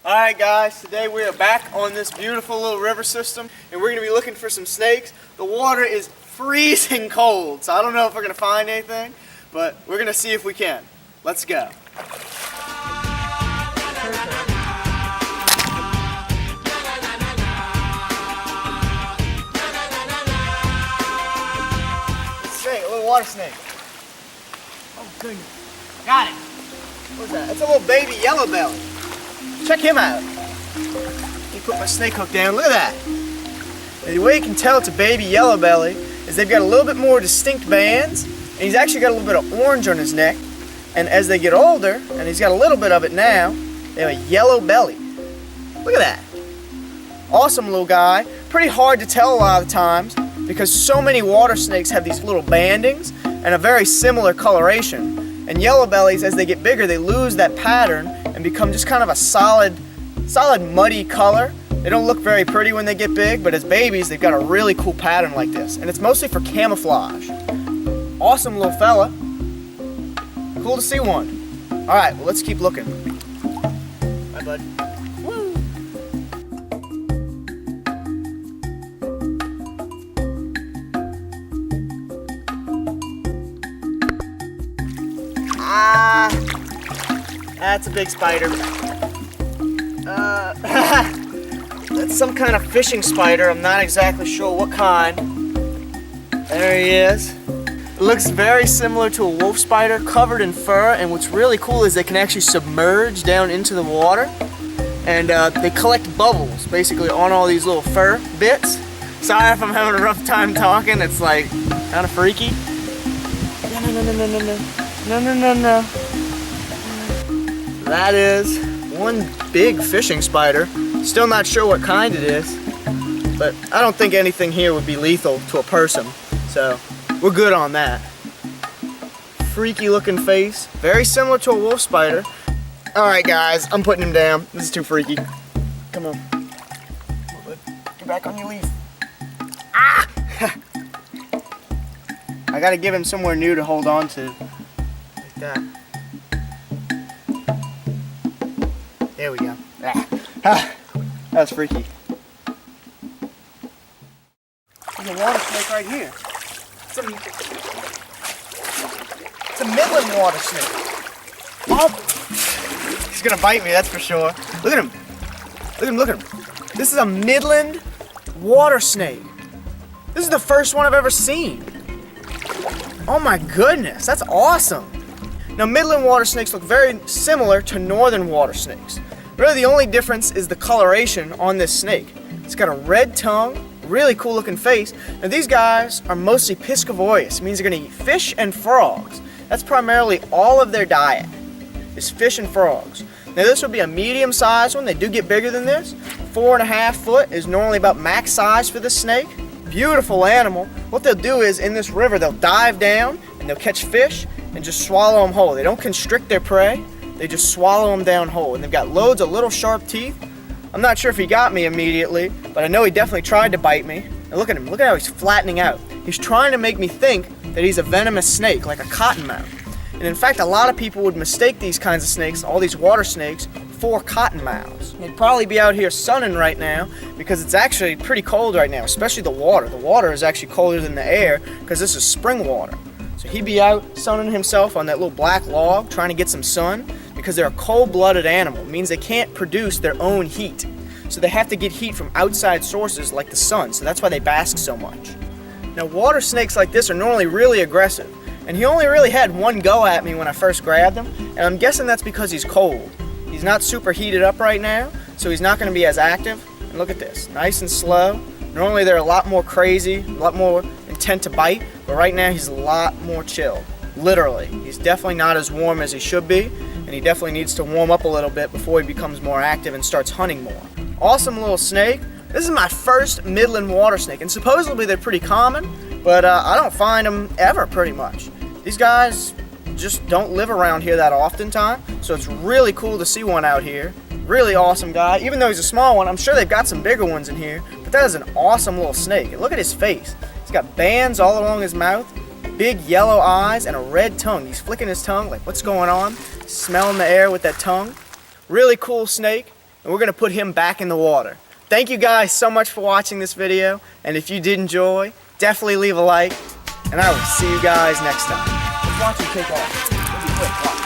Alright guys, today we are back on this beautiful little river system and we're going to be looking for some snakes. The water is freezing cold, so I don't know if we're going to find anything, but we're going to see if we can. Let's go. Snake, a little water snake. Oh goodness. Got it. What's that? It's a little baby yellow belly. Check him out. Let me put my snake hook down. Look at that. And the way you can tell it's a baby yellow belly is they've got a little bit more distinct bands, and he's actually got a little bit of orange on his neck. And as they get older, and he's got a little bit of it now, they have a yellow belly. Look at that. Awesome little guy. Pretty hard to tell a lot of times because so many water snakes have these little bandings and a very similar coloration. And yellow bellies, as they get bigger, they lose that pattern and become just kind of a solid muddy color. They don't look very pretty when they get big, but as babies, they've got a really cool pattern like this. And it's mostly for camouflage. Awesome little fella. Cool to see one. All right, well, let's keep looking. Bye, bud. Woo. That's a big spider. That's some kind of fishing spider. I'm not exactly sure what kind. There he is. It looks very similar to a wolf spider, covered in fur, and what's really cool is they can actually submerge down into the water, and they collect bubbles basically on all these little fur bits. Sorry if I'm having a rough time talking, it's like kind of freaky. No. That is one big fishing spider. Still not sure what kind it is, but I don't think anything here would be lethal to a person, so we're good on that. Freaky looking face, very similar to a wolf spider. Alright guys, I'm putting him down. This is too freaky. Come on. Get back on your leaf. Ah! I gotta give him somewhere new to hold on to. Like that. There we go. Ah, that was freaky. There's a water snake right here. It's a Midland water snake. Oh, he's gonna bite me, that's for sure. Look at him. Look at him. This is a Midland water snake. This is the first one I've ever seen. Oh my goodness, that's awesome. Now, Midland water snakes look very similar to northern water snakes. Really, the only difference is the coloration on this snake. It's got a red tongue, really cool looking face. Now, these guys are mostly piscivorous. It means they're gonna eat fish and frogs. That's primarily all of their diet, is fish and frogs. Now, this would be a medium-sized one. They do get bigger than this. 4.5 foot is normally about max size for this snake. Beautiful animal. What they'll do is, in this river, they'll dive down and they'll catch fish and just swallow them whole. They don't constrict their prey, they just swallow them down whole. And they've got loads of little sharp teeth. I'm not sure if he got me immediately, but I know he definitely tried to bite me. And look at him, look at how he's flattening out. He's trying to make me think that he's a venomous snake, like a cottonmouth. And in fact, a lot of people would mistake these kinds of snakes, all these water snakes, for cottonmouths. They'd probably be out here sunning right now because it's actually pretty cold right now, especially the water. The water is actually colder than the air because this is spring water. So he'd be out sunning himself on that little black log trying to get some sun because they're a cold-blooded animal. It means they can't produce their own heat. So they have to get heat from outside sources like the sun, so that's why they bask so much. Now, water snakes like this are normally really aggressive, and he only really had one go at me when I first grabbed him, and I'm guessing that's because he's cold. He's not super heated up right now, so he's not going to be as active. And look at this, nice and slow. Normally they're a lot more crazy, a lot more intent to bite, but right now he's a lot more chill. Literally, he's definitely not as warm as he should be, and he definitely needs to warm up a little bit before he becomes more active and starts hunting more. Awesome little snake. This is my first Midland water snake, and supposedly they're pretty common, but I don't find them ever pretty much. These guys just don't live around here that often time, so it's really cool to see one out here. Really awesome guy. Even though he's a small one, I'm sure they've got some bigger ones in here, but that is an awesome little snake. And look at his face. He's got bands all along his mouth, big yellow eyes, and a red tongue. He's flicking his tongue like, what's going on? Smelling the air with that tongue. Really cool snake. and we're going to put him back in the water. Thank you guys so much for watching this video, and if you did enjoy, definitely leave a like, and I will see you guys next time. Let's watch him take off. It'll be quick. Watch.